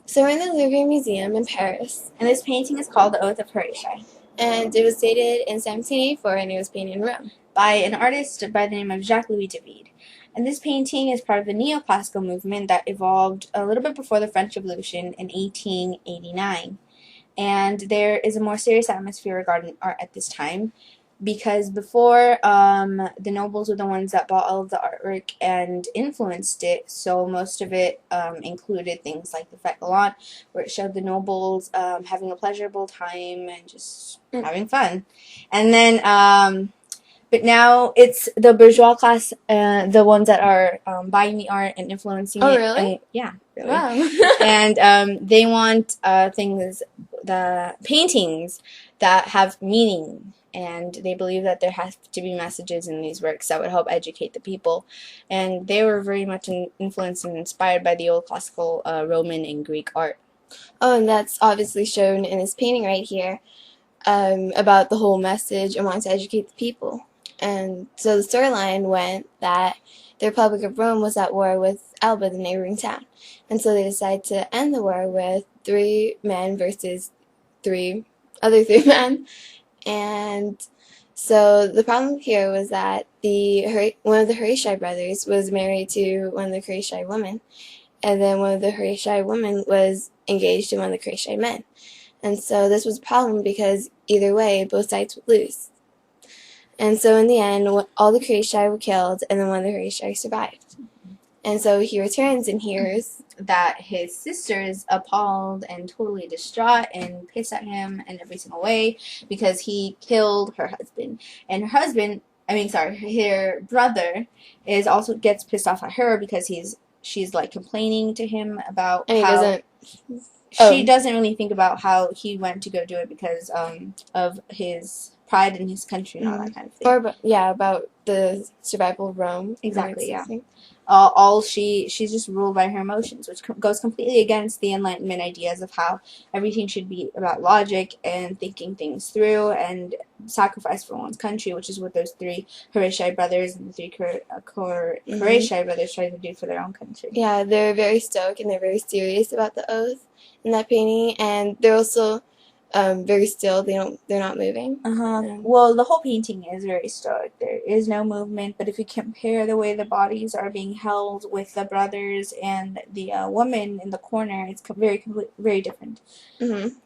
So we're in the Louvre Museum in Paris, And this painting is called The Oath of Horatti and it was dated in 1784, and it was painted in Rome. by an artist by the name of Jacques-Louis David. And this painting is part of the neoclassical movement that evolved a little bit before the French Revolution in 1889. And there is a more serious atmosphere regarding art at this time, because before, the nobles were the ones that bought all of the artwork and influenced it, so most of it included things like the Fête Gallant, where it showed the nobles having a pleasurable time and just having fun. And then, but now it's the bourgeois class, the ones that are buying the art and influencing it. Oh, really? Yeah, really. Wow. And they want the paintings that have meaning, and they believe that there has to be messages in these works that would help educate the people. And they were very much influenced and inspired by the old classical Roman and Greek art. Oh, and that's obviously shown in this painting right here, about the whole message and wanting to educate the people. And so the storyline went that the Republic of Rome was at war with Alba, the neighboring town. And so they decided to end the war with 3 men versus 3 other 3 men. And so the problem here was that one of the Horatti brothers was married to one of the Horatti women, and then one of the Horatti women was engaged to one of the Horatti men. And so this was a problem because either way, both sides would lose. And so in the end, all the Horatti were killed, and then one of the Horatti survived. And so he returns and hears that his sister is appalled and totally distraught and pissed at him in every single way because he killed her husband. And her brother is also gets pissed off at her because she's like complaining to him about and he how doesn't. she doesn't really think about how he went to go do it because of his pride in his country and all that kind of thing. Or about the survival of Rome. Exactly, yeah. She's just ruled by her emotions, which goes completely against the Enlightenment ideas of how everything should be about logic and thinking things through and sacrifice for one's country, which is what those 3 Horatti brothers and the 3 Horatti brothers try to do for their own country. Yeah, they're very stoic and they're very serious about the oath in that painting, and they're also very still. They're not moving. Well, the whole painting is very stoic. There is no movement, but if you compare the way the bodies are being held with the brothers and the woman in the corner, it's very different.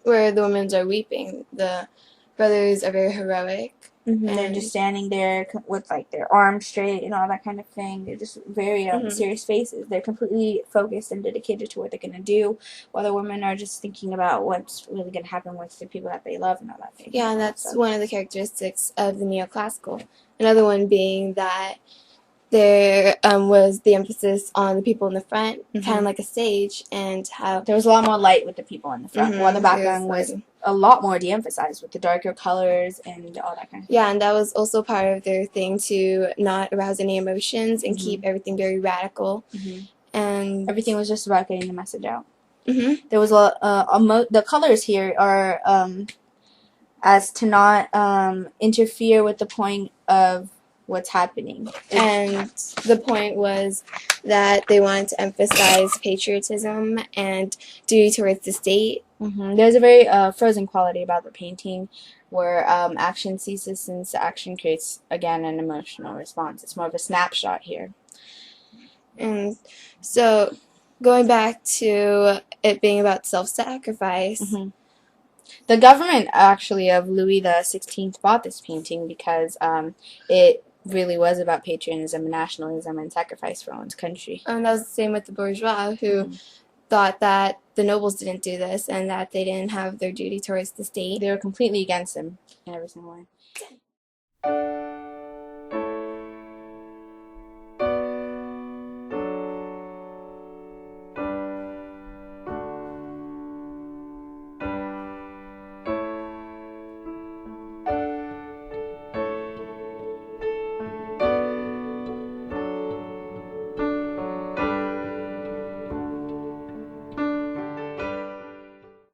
Where the women are weeping, the brothers are very heroic. And they're just standing there with like their arms straight and all that kind of thing. They're just very serious faces. They're completely focused and dedicated to what they're gonna do, while the women are just thinking about what's really gonna happen with the people that they love and all that thing. Yeah, and that's one of the characteristics of the neoclassical. Another one being that there was the emphasis on the people in the front, kind of like a stage, and how there was a lot more light with the people in the front, while the background was a lot more de-emphasized with the darker colors and all that kind of thing. Yeah, and that was also part of their thing to not arouse any emotions and keep everything very radical. And everything was just about getting the message out. There was the colors here are as to not interfere with the point of what's happening. And the point was that they wanted to emphasize patriotism and duty towards the state. There's a very frozen quality about the painting, where action ceases since action creates, again, an emotional response. It's more of a snapshot here. And so, going back to it being about self-sacrifice, the government, actually, of Louis XVI bought this painting because it really was about patriotism and nationalism and sacrifice for one's country. And that was the same with the bourgeois, who thought that the nobles didn't do this and that they didn't have their duty towards the state. They were completely against them in every single way.